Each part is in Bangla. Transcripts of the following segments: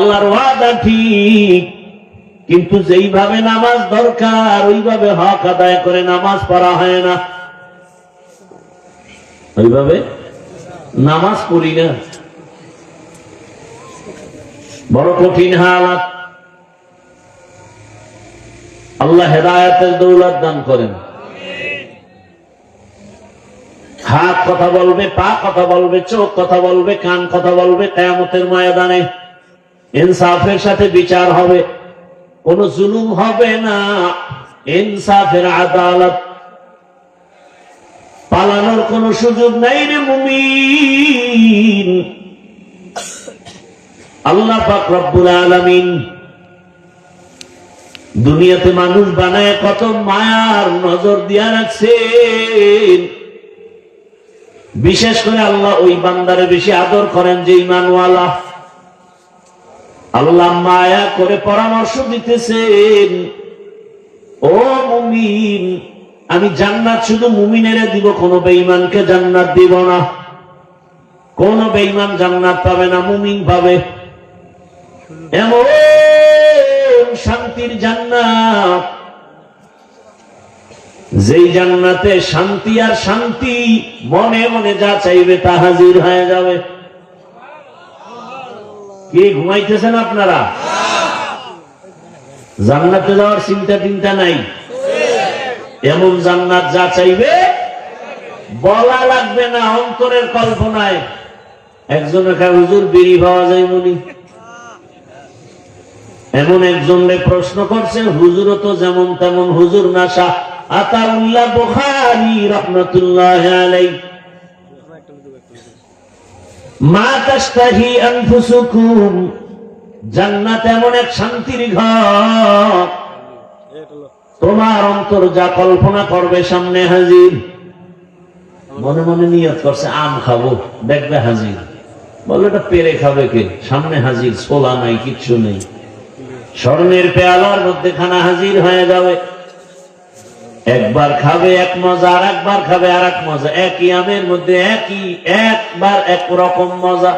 আল্লাহর ওয়াদা ঠিক, কিন্তু যেইভাবে নামাজ দরকার ওইভাবে হক আদায় করে নামাজ পড়া হয় না। ওইভাবে নামাজ পড়ি না, বড় কঠিন হালাত। আল্লাহ হেদায়েতের দৌলত দান করেন। হাত কথা বলবে, পা কথা বলবে, চোখ কথা বলবে, কান কথা বলবে। কিয়ামতের ময়দানে ইনসাফের সাথে বিচার হবে, কোন জুলুম হবে না। ইনসাফের আদালত, পালানোর কোন সুযোগ নাই রে মুমিন। আল্লাহ পাক রব্বুল আলামিন দুনিয়াতে মানুষ বানায় কত মায়ার নজর দিয়া রাখছেন। বিশেষ করে আল্লাহ ওই বান্দারে বেশি আদর করেন যে ঈমানওয়ালা। আল্লাহ মায়া করে পরামর্শ দিতেছেন, ও মুমিন, আমি জান্নাত শুধু মুমিনেরে দিব, কোন বেঈমানকে জান্নাত দিব না। কোন বেঈমান জান্নাত পাবে না, মুমিন পাবে। এমন শান্তির জান্নাত, যেই জান্নাতে শান্তি আর শান্তি, মনে মনে যা চাইবে তা হাজির হয়ে যাবে। কি ঘুমাইতেছেন আপনারা? জান্নাতে যাওয়ার চিন্তা টিন্তা নাই। এমন জান্নাত যা চাইবে বলা লাগবে না, অন্তরের কল্পনায়। একজনের হুজুর বিড়ি পাওয়া যায় মনি, এমন একজনের প্রশ্ন করছে, হুজুরও তো যেমন তেমন হুজুর নাশা। আতাউল্লাহ বুখারী রাহমাতুল্লাহি আলাইহি, মা তাশতাহি আনফুসুকুম, জান্নাত এমন এক শান্তির ঘর, তোমার অন্তর যা কল্পনা করবে সামনে হাজির। মনে মনে নিয়ত করছে আম খাবো, দেখবে হাজির। বলে এটা পেরে খাবে কে? সামনে হাজির, ছোলা নাই, কিচ্ছু নেই। স্বর্ণের পেয়ালার মধ্যে খানা হাজির হয়ে যাবে। একবার খাবে এক মজা, আর একবার খাবে আর এক মজা। একই আমের মধ্যে একবার একরকম মজা।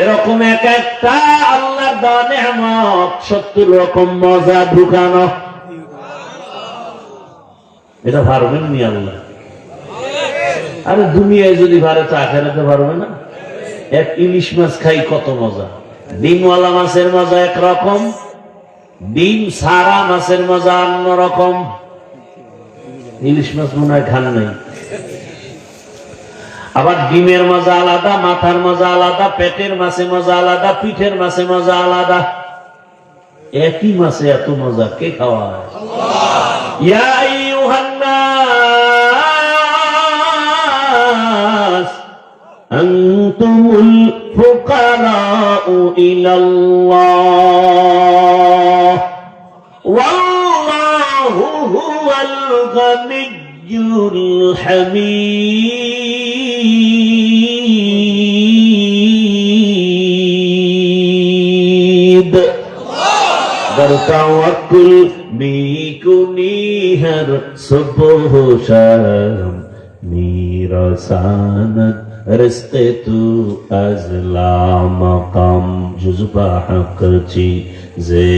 এরকম এক একটা আল্লাহর দেওয়া নেয়ামত, 70 রকম মজা ঢুকানো। এটা পারবেন নি আল্লাহ? আরে দুনিয়ায় যদি পারে তো আখেরাতে পারবে না? এক ইলিশ মাছ খাই কত মজা। ডিমওয়ালা মাছের মজা একরকম, ডিম সারা মাছের মজা অন্যরকম। ইলিশ মাছ মনে হয় খান নাই। আবার ডিমের মজা আলাদা, মাথার মজা আলাদা, পেটের মাছে মজা আলাদা, পিঠের মাছে মজা আলাদা। একই মাছে এত মজা কে খাওয়ায়? ইয়া আইয়ুহান নাস আনতুমুল ফুকারাউ ইলাল্লাহ ওয়াল্লাহু হুয়াল গানিয়্যুল হামিদ। তাওয়াক্কুল বিকুনি হর সুবহ শাম, মিরাসানত রিজকে তু আজলা মাকাম। জুজবা হক চি জে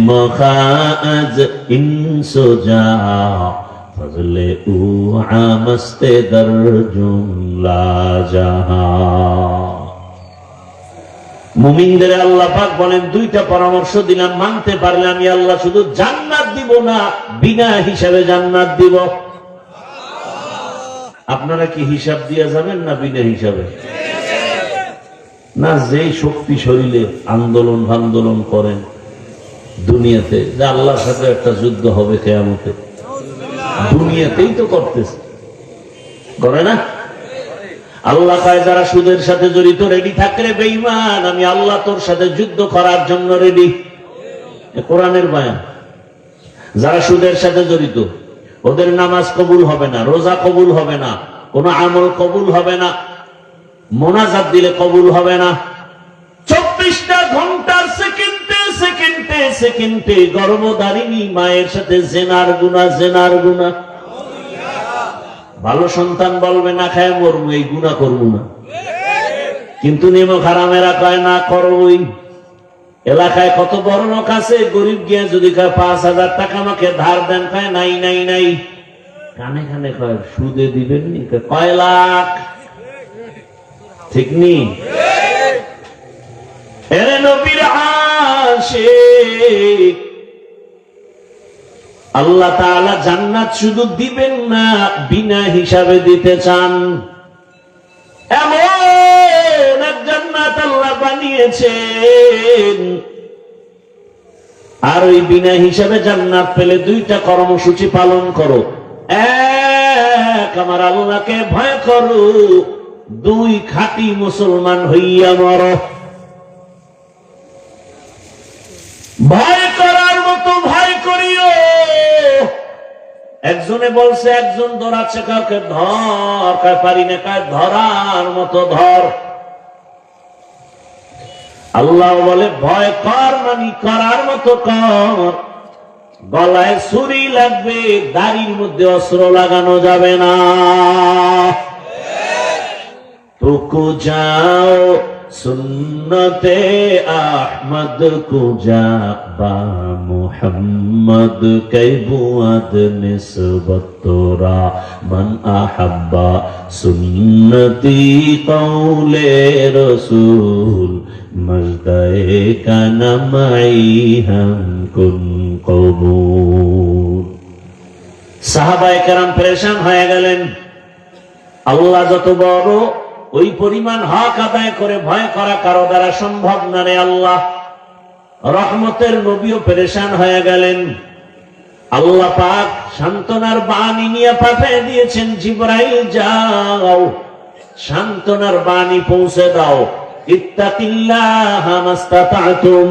মখাজ ইনসুজা, ফজলে উ আমস্তে দর জুমলা জাহান। মুমিনদের আল্লাহ পাক বলেন, দুইটা পরামর্শ দিলাম, মানতে পারলে আমি আল্লাহ শুধু জান্নাত দিব না, বিনা হিসাবে জান্নাত দিব। আপনারা কি হিসাব দিয়ে যাবেন না বিনা হিসাবে? না, যেই শক্তি শরীরে আন্দোলন ভান্দোলন করেন দুনিয়াতে, যে আল্লাহর সাথে একটা যুদ্ধ হবে কিয়ামতে, দুনিয়াতেই তো করতেছে, করে না? আল্লাহ কয়, যারা সুদের সাথে জড়িত রেডি থাকলে বেঈমান, আমি আল্লাহ তোর সাথে যুদ্ধ করার জন্য রেডি। কোরআনের বয়ান। যারা সুদের সাথে জড়িত, ওদের নামাজ কবুল হবে না, রোজা কবুল হবে না, কোন আমল কবুল হবে না, মোনাজাত দিলে কবুল হবে না। 24টা ঘন্টার সেকেন্ডে সেকেন্ডে সেকেন্ডে গর্ভধারিণী মায়ের সাথে জেনার গুনাহ। ভালো সন্তান বলবে না খায় মরবো, এই গুনাহ করবো না, কিন্তু নেমো হারামেরা কয় না করবই। এলাকায় কত বড় লোক আছে, গরিব গিয়া যদি কয় 5,000 টাকা আমাকে ধার দেন, কয় নাই নাই নাই। কানে কানে কয় সুদে দিবেন নি, কয় লাখ, ঠিক নি? এরে নবীর আশিক, আল্লাহ তাআলা জান্নাত শুধু দিবেন না, বিনা হিসাবে দিতে চান। এমন এক জান্নাত আল্লাহ বানিয়েছেন। আর ওই বিনা হিসাবে জান্নাত পেলে 2টা কর্মসূচি পালন করো। এক, আমার আল্লাহকে ভয় করো। 2, খাঁটি মুসলমান হইয়া মরো। ভয় করার মতো ভয় করিও। একজনে বলছে, একজন ধরাচ্ছে কাউকে, ধর, কায় পারি না, কায় ধরার মতো ধর। আল্লাহ বলে ভয় কর, মানে করার মতো কর। গলায় ছুরি লাগবে, দাড়ির মধ্যে অস্ত্র লাগানো যাবে না। রুকু যাও সুন্নতে আহমদ কুজা বা মুহাম্মদ কৈবুয়াদ নিসবত তোরা মান আহাব্বা সুন্নতি কৌলে রসুল মজদায়ে কানামাই হাম কুন কবুল। সাহাবায়ে কেরাম পেরেশান হয়ে গেলেন। আল্লাহ যত বড়, ওই পরিমাণ হক আদায় করে ভয় করা কারো দ্বারা সম্ভব না রে আল্লাহ। রহমতের নবীও পেরেশান হয়ে গেলেন। আল্লাহ পাক সান্ত্বনার বাণী নিয়ে পাঠিয়ে দিয়েছেন, জিবরাইল যাও সান্ত্বনার বাণী পৌঁছে দাও। ইত্তাকিল্লাহা মাস্তাতাতুম,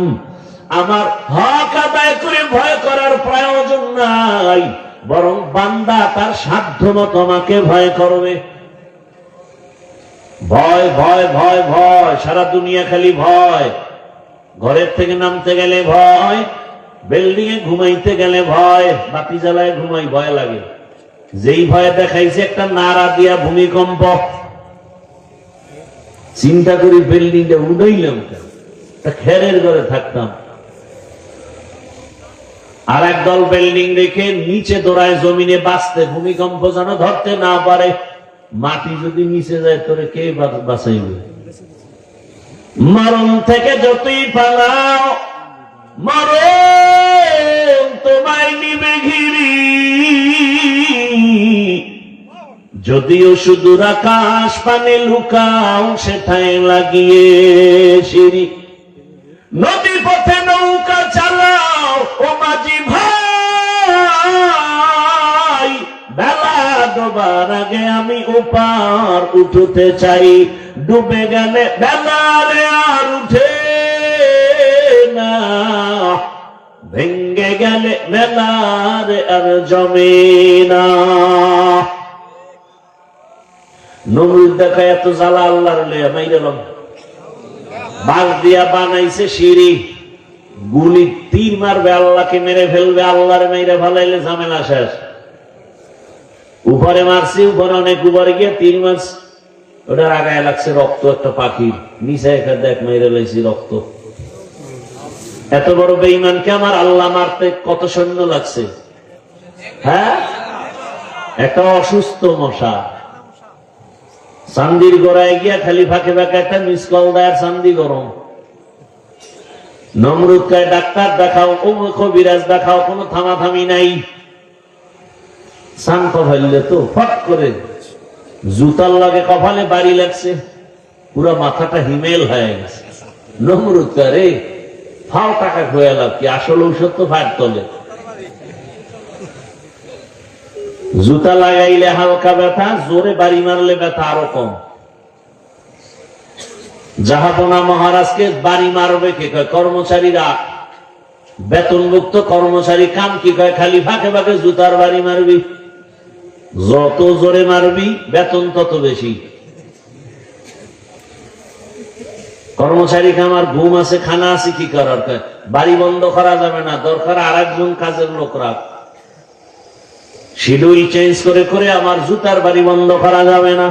আমার হক আদায় করে ভয় করার প্রয়োজন নাই, বরং বান্দা তার সাধ্যমতো আমাকে ভয় করবে। ভয় ভয় ভয় ভয়, সারা দুনিয়া খালি ভয়। ঘরের থেকে নামতে গেলে ভয়, বিল্ডিং এ ঘুমাইতে গেলে ভয়, বাতি জ্বালায় ঘুমাই ভয় লাগে। যেই ভয় দেখাইছে একটা নাড়া দিয়া ভূমিকম্প, চিন্তা করি বিল্ডিংটা উড়াইলাম, খেরের ঘরে থাকতাম। আর একদল বিল্ডিং রেখে নিচে দৌড়ায় জমিনে বাঁচতে, ভূমিকম্প যেন ধরতে না পারে। মাটি যদি নিচে যায় তোরে কে বাঁচাইবে? মরণ থেকে যতই পালাও, মরণ তোমায় নিবে ঘিরি। যদিও সুদূর আকাশ পানে লুকাও, সেটাই লাগিয়ে সিঁড়ি। নদী পথে নৌকা চালাও ও মাঝি ভাই, বেলা ডোবার আগে আমি ওপার উঠতে চাই। ডুবে গেলে বেলারে আর উঠে না, ভেঙ্গে গেলে বেলারে আর জমে না। নমরুদ দেখা এত জ্বালা আল্লাহর লইয়া মাইরালাম। বাঁশ দিয়া বানাইছে সিঁড়ি, গুলি তীর মারবে, আল্লাহকে মেরে ফেলবে। আল্লাহরে মেরে ফেলাইলে ঝামেলা শেষ। উপরে মারছি, উপরে অনেক উপরে গিয়ে তীর মারছি, ওটার আগায় লাগছে রক্ত একটা পাখির, নিচে একটা দেখ মেরে লাইছি রক্ত। এত বড় বেঈমানকে আমার আল্লাহ মারতে কত সৈন্য লাগছে। হ্যাঁ, একটা অসুস্থ মশা চান্দির গোড়ায় গিয়া খালি ফাঁকে ফাঁকে একটা মিস কল দেয়, চান্দি গরম। নমরুদ কয় ডাক্তার দেখাও, কবিরাজ দেখাও, কোনো থামাথামি নাই। শান্ত হইলে তো ফট করে জুতার লাগে কপালে বাড়ি লাগছে, পুরো মাথাটা হিমেল হয়ে গেছে। নমরুদ কয় রে ফাও টাকা খোয়া লাভ কি, আসল ঔষধ তো ফাট তলে। জুতা লাগাইলে হালকা ব্যথা, জোরে বাড়ি মারলে ব্যথা আরো কম। জাহাপনা মহারাজকে বাড়ি মারবে কে? কয় কর্মচারীরা। বেতনভুক্ত কর্মচারী কাম কি কয়? খালি ফাঁকে ফাঁকে জুতার বাড়ি মারবি, যত জোরে মারবি বেতন তত বেশি। কর্মচারী কামার ঘুম আছে, খানা আছে, কি করার? বাড়ি বন্ধ করা যাবে না, দরকার আর একজন কাজের লোক রাখ। শিডিউল চেঞ্জ করে করে আমার জুতার বাড়ি বন্ধ করা যাবে না।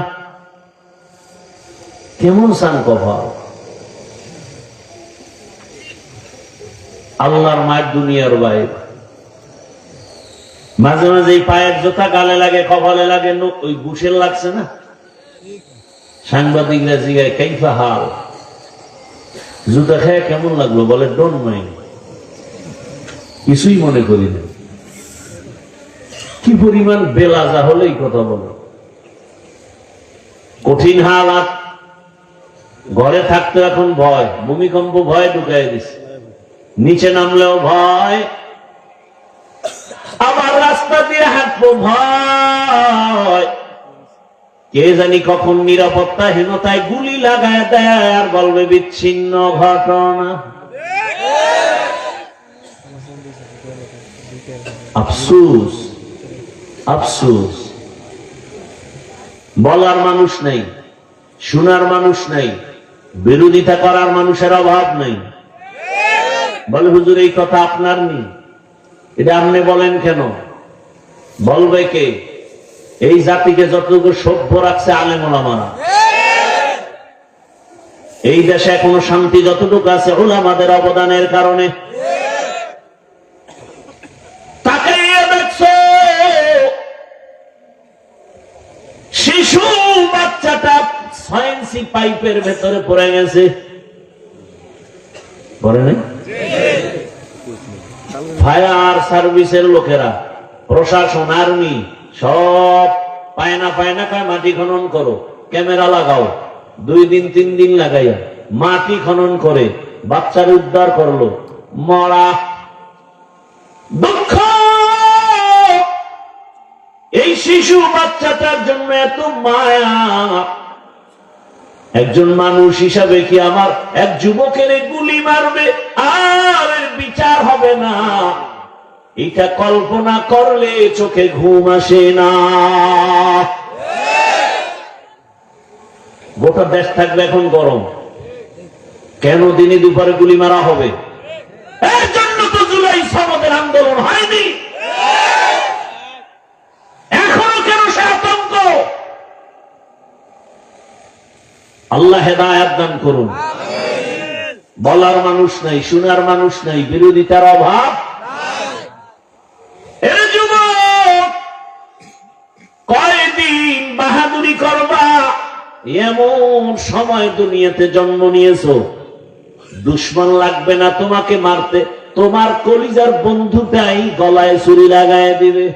কেমন সান কভার। আল্লাহর মায়ের দুনিয়ার বাইরে। মাঝে মাঝে এই পায়ের জোতা গালে লাগে, কপালে লাগে, ওই ঘুষের লাগছে না। সাংবাদিকরা জিগায় কাইফা হাল, জুতা খেয়ে কেমন লাগলো? বলে ডোন্ট মাইন্ড, কিছুই মনে করি না। কি পরিমাণ বেলাজা হলেই কথা বলো। কঠিন হালাত, ঘরে থাকতে এখন ভয়, ভূমিকম্প ভয় ঢুকাই দিছে, নিচে নামলেও ভয়, আবার রাস্তা দিয়ে হাঁটবো ভয়। কে জানি কখন নিরাপত্তাহীনতায় গুলি লাগায় দেয় আর বলবে বিচ্ছিন্ন ঘটনা। আফসোস, আফসোস, বলার মানুষ নেই, শোনার মানুষ নেই, বিরোধিতা করার মানুষের অভাব নেই। বলে হুজুর এই কথা আপনার নেই, এটা আপনি বলেন কেন? বলবে কে? এই জাতিকে যতটুকু সভ্য রাখছে আলেম ওলামারা। এই দেশে এখনো শান্তি যতটুকু আছে উলামাদের অবদানের কারণে। তাকে দেখছো শিশু বাচ্চাটা 6 ইঞ্চি পাইপের ভেতরে পড়ে গেছে, পড়ে নাই? ফায়ার সার্ভিসের লোকেরা, প্রশাসন, আর্মি সব পায়না পায়না কয় মাটি খনন করো, ক্যামেরা লাগাও, 2 দিন 3 দিন লাগাইয়া মাটি খনন করে বাচ্চার উদ্ধার করলো। মরা দুঃখ, এই শিশু বাচ্চাটার জন্য এত মায়া। একজন মানুষ হিসাবে কি আমার এক যুবকের গুলি মারবে আর বিচার হবে না? এটা কল্পনা করলে চোখে ঘুম আসে না। গোটা দেশ থাকবে এখন গরম, কেন দিনে দুপুরে গুলি মারা হবে? এর জন্য তো জুলাই সনদের আন্দোলন হয়নি। এখনো কেন সে আতঙ্ক? আল্লাহ হেদায়েত দান করুন। বলার মানুষ নাই, শোনার মানুষ নাই, বিরোধিতার অভাব। কয়দিন বাহাদুরি করবা? এমন সময় দুনিয়াতে জন্ম নিয়েছো, দুশ্মন লাগবে না তোমাকে মারতে, তোমার কলিজার বন্ধুটাই গলায় ছুরি লাগায় দিবে।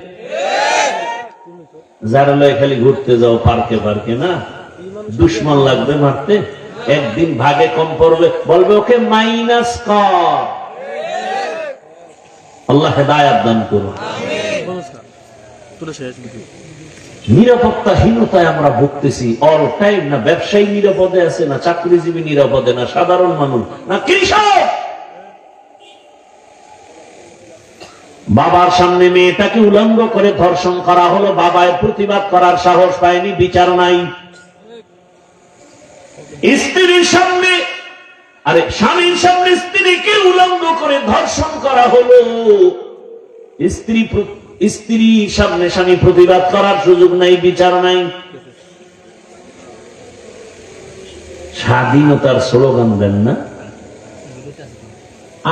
যারা লয় খালি ঘুরতে যাও পার্কে পার্কে, না দুশ্মন লাগবে মারতে, একদিন ভাগে কম পড়বে, বলবে ওকে মাইনাস কর। আল্লাহ হেদায়েত দান করুন। নিরাপত্তাহীনতায় আমরা ভুগতেছি অল টাইম। না ব্যবসায়ী নিরাপদে আছে, না চাকরিজীবী নিরাপদে, না সাধারণ মানুষ, না কৃষক। বাবার সামনে মেয়েটাকে উলঙ্গ করে ধর্ষণ করা হলো, বাবায় প্রতিবাদ করার সাহস পায়নি, বিচার নাই। স্ত্রীর সামনে, আরে স্বামীর সামনে স্ত্রীকে উলঙ্গ করে ধর্ষণ করা হলো, স্ত্রীর সামনে স্বামী প্রতিবাদ করার সুযোগ নাই, বিচার নাই। স্বাধীনতার স্লোগান দেন না?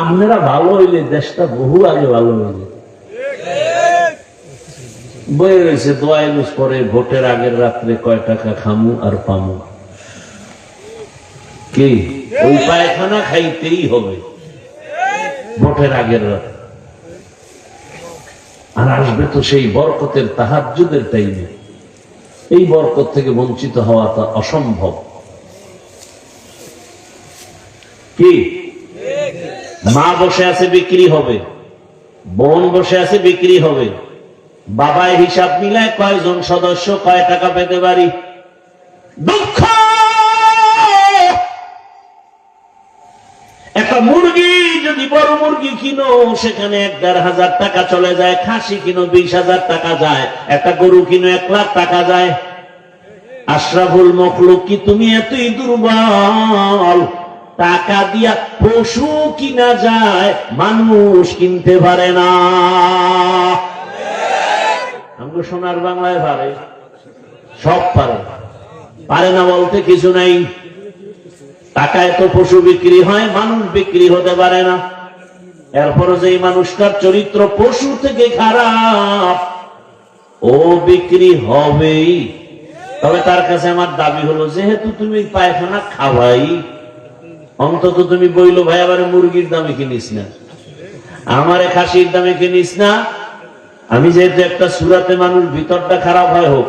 আপনারা ভালো হইলে দেশটা বহু আগে ভালো হইলে। বয়ে রয়েছে দোয়াইলুস করে ভোটের আগের রাত্রে কয় টাকা খামু আর পামু, কি ওই পায়খানা খাইতেই হবে ভোটের আগের রাত। আর আসবে তো সেই বরকতের তাহাজ্জুদের টাইমে, এই বরকত থেকে বঞ্চিত হওয়াটা অসম্ভব। কি মা বসে আছে বিক্রি হবে, বোন বসে আছে বিক্রি হবে, বাবায় হিসাব মিলায় কয়জন সদস্য কয় টাকা পেতে পারি। দুঃখ, একটা মুরগি যদি বড় মুরগি কিনো সেখানে ১,৫০০ টাকা চলে যায়, খাসি কিনো ২০,০০০ টাকা যায়, একটা গরু কিনো ১,০০,০০০ টাকা যায়। আশরাফুল মখলুক কি তুমি এতই দুর্বল? টাকা দিয়া পশু কিনা যায়, মানুষ কিনতে পারে না। আমাকে সোনার বাংলায় পারে, সব পারে, পারে না বলতে কিছু নাই। টাকায় তো পশু বিক্রি হয়, মানুষ বিক্রি হতে পারে না। এরপরে যে মানুষটার চরিত্র পশু থেকে খারাপ, ও বিক্রি হবেই। তবে তার কাছে আমার দাবি হলো, যেহেতু তুমি পায়খানা খাওয়াই, অন্তত তুমি বইলো ভাই আবার মুরগির দামে কিনিস না, আমারে খাসির দামে কিনিস না। আমি যেহেতু একটা সুরাতে মানুষ ভিতরটা খারাপ হয় হোক,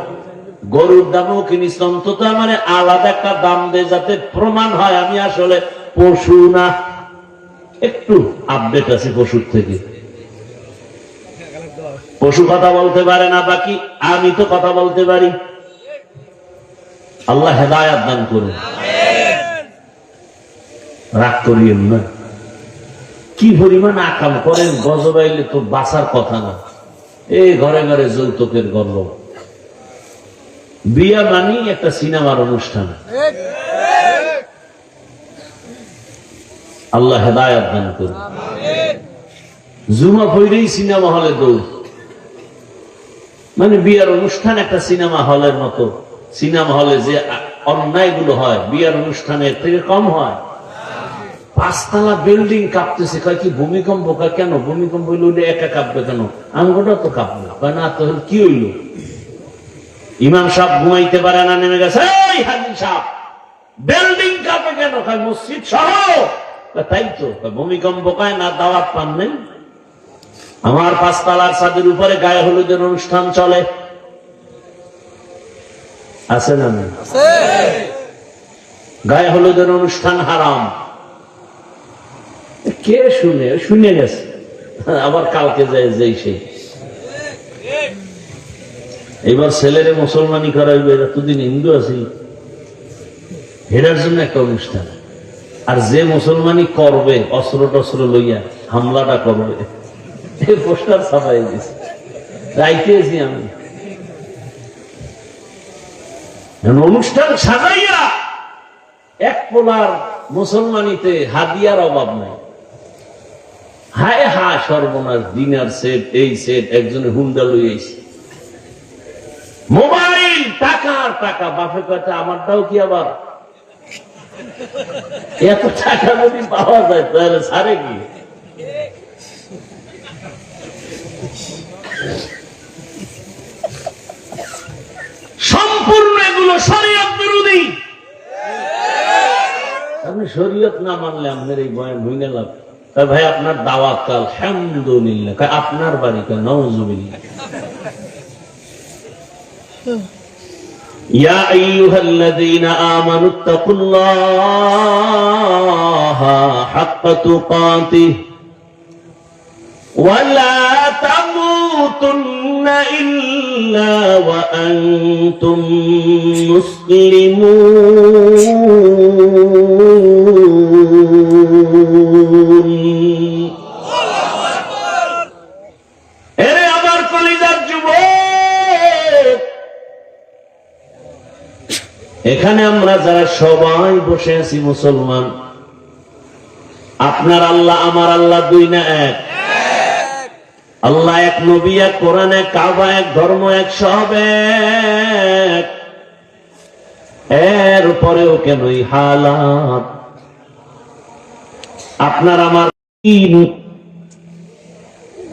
গরুর দামও কিনিস, অন্তত আমার আলাদা একটা দাম দে, যাতে প্রমাণ হয় আমি আসলে পশু না, একটু আপডেট আছে পশুর থেকে। পশু কথা বলতে পারে না, বাকি আমি তো কথা বলতে পারি। আল্লাহ হেদায়াত দান করুন। রাগ করিয়েন না, কি পরিমাণ আকাম করেন, গজবাইলে তো বাঁচার কথা না। এই ঘরে ঘরে যৌতুকের গর্ব। বিয়া মানি একটা সিনেমার অনুষ্ঠান। আল্লাহ হেদায়াত দান করুন। জুমা পড়লেই সিনেমা হলে দৌড়, মানে বিয়ার অনুষ্ঠান একটা সিনেমা হলের মতো। সিনেমা হলে যে অন্যায় গুলো হয় বিয়ার অনুষ্ঠানের থেকে কম হয়। 5 তলা বিল্ডিং কাঁপতেছে, কয় কি ভূমিকম্প? কেন ভূমিকম্প হইল? একা কাঁপবে কেন? আমগোটা তো কাঁপবে না। তো কি হইল? ইমাম সাহেব ঘুমাইতে পারে না, নেমে গেছে, এই হাজি সাহেব বিল্ডিং কাঁপে কেন? কয় মসজিদ সহ। তাই তো, ভূমিকম্প কয় না, দাওয়াত পান নেই। আমার 5 তলার ছাদের উপরে গায়ে হলুদের অনুষ্ঠান চলে, আছে না? গায়ে হলুদের অনুষ্ঠান হারাম। কে শুনে গেছে, আবার কালকে যায় যেই সেই। এবার ছেলেরে মুসলমানি করাইবে, এতদিন হিন্দু আছি, হেরার জন্য একটা অনুষ্ঠান। আর যে মুসলমানি করবে অস্ত্র টস্ত্র লইয়া হামলাটা করবে, পোস্টার ছাপাই দিয়েছে, রাইতেছি আমি। অনুষ্ঠান সাজাইয়া এক পোলার মুসলমানিতে হাদিয়ার অভাব নাই। হায় হায় সর্বনাশ, ডিনার সেট, এই সেট, একজনে হুন্ডা লইয়াছে, মোবাইল, টাকার টাকা। বাপে কথা আমারটাও কি আবার এত টাকা যদি পাওয়া যায় তাহলে ছাড়ে কি? সম্পূর্ণ এগুলো শরীয়ত বিরোধী। আপনি শরীয়ত না মানলে আপনার এই বয়ান হইনে লাভ। ভাই আপনার দাওয়াত কাল, আলহামদুলিল্লাহ। আপনার বাড়িতে নাউজুবিল্লাহ। ইয়া আইয়ুহাল্লাযীনা আমানুত্তাকুল্লাহা হাক্কা তুকাতিহি ওয়া লা তামুতুন্না ইল্লা ওয়া আনতুম মুসলিমুন। এরে আমার কলিজার যুবক, এখানে আমরা যারা সবাই বসে আছি মুসলমান, আপনার আল্লাহ আমার আল্লাহ দুই না এক? আল্লাহ এক, নবী এক, কোরআন এক, কাবা এক, ধর্ম এক, সব এক। এর উপরেও কেন এই হালাত? আপনার আমার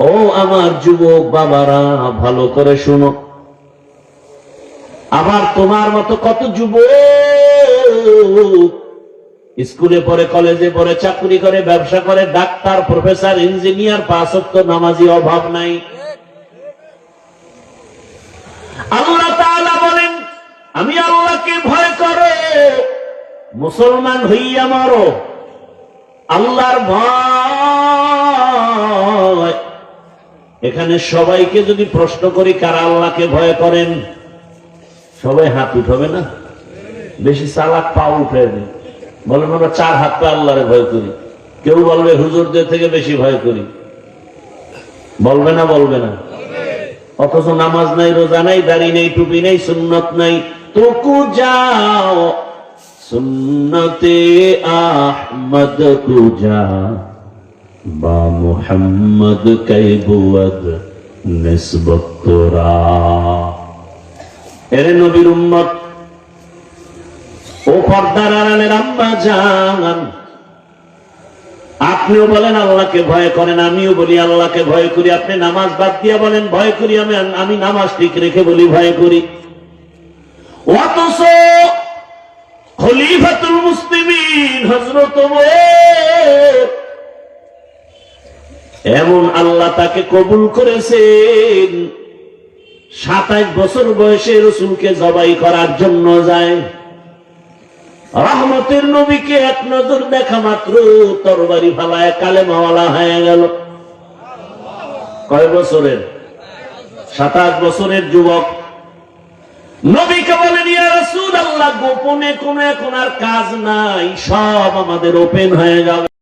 ও আমার যুবক বাবারা, ভালো করে শুনো। আবার তোমার মতো কত যুবক স্কুলে পড়ে, কলেজে পড়ে, চাকরি করে, ব্যবসা করে, ডাক্তার, প্রফেসর, ইঞ্জিনিয়ার, 5 ওয়াক্ত নামাজি, অভাব নাই। আল্লাহ তাআলা বলেন, আমি আল্লাহকে ভয় করো, মুসলমান হইয়া মরো। আল্লাহর ভয়। এখানে সবাইকে যদি প্রশ্ন করি কারা আল্লাহকে ভয় করেন, সবাই হাত উঠাবে না? বেশি চালাক পা উঠে বলেন আমরা 4 হাত পা আল্লাহরে ভয় করি। কেউ বলবে হুজুরদের থেকে বেশি ভয় করি, বলবে না? বলবে না? অথচ নামাজ নাই, রোজা নাই, দাড়ি নেই, টুপি নেই, সুন্নত নাই। তোকু যাও সুন্নতে আহমদ কুজা বা মুহাম্মদ কাইবুয়াদ নিসবত তোরা। এরে নবীর উম্মত, ও পর্দার আড়ালের আম্মা জান, আপনিও বলেন আল্লাহকে ভয় করেন, আমিও বলি আল্লাহকে ভয় করি। আপনি নামাজ বাদ দিয়া বলেন ভয় করি, আমি নামাজ ঠিক রেখে বলি ভয় করি। অথচ খলিফাতুল মুসলিমিন হযরত ওমর, এমন আল্লাহ তাকে কবুল করেছেন, 27 বছর বয়সে রাসূলকে জবাই করার জন্য যায়। রহমতের নবীকে এক নজর দেখা মাত্র তরবারি ফালায় কালেমাওয়ালা হয়ে গেল। কয় বছরের? 27 বছরের যুবক। নবীকে বলেন ইয়া রাসূলুল্লাহ, গোপনে কোনো এখন আর কাজ নাই, সব আমাদের ওপেন হয়ে যাবে।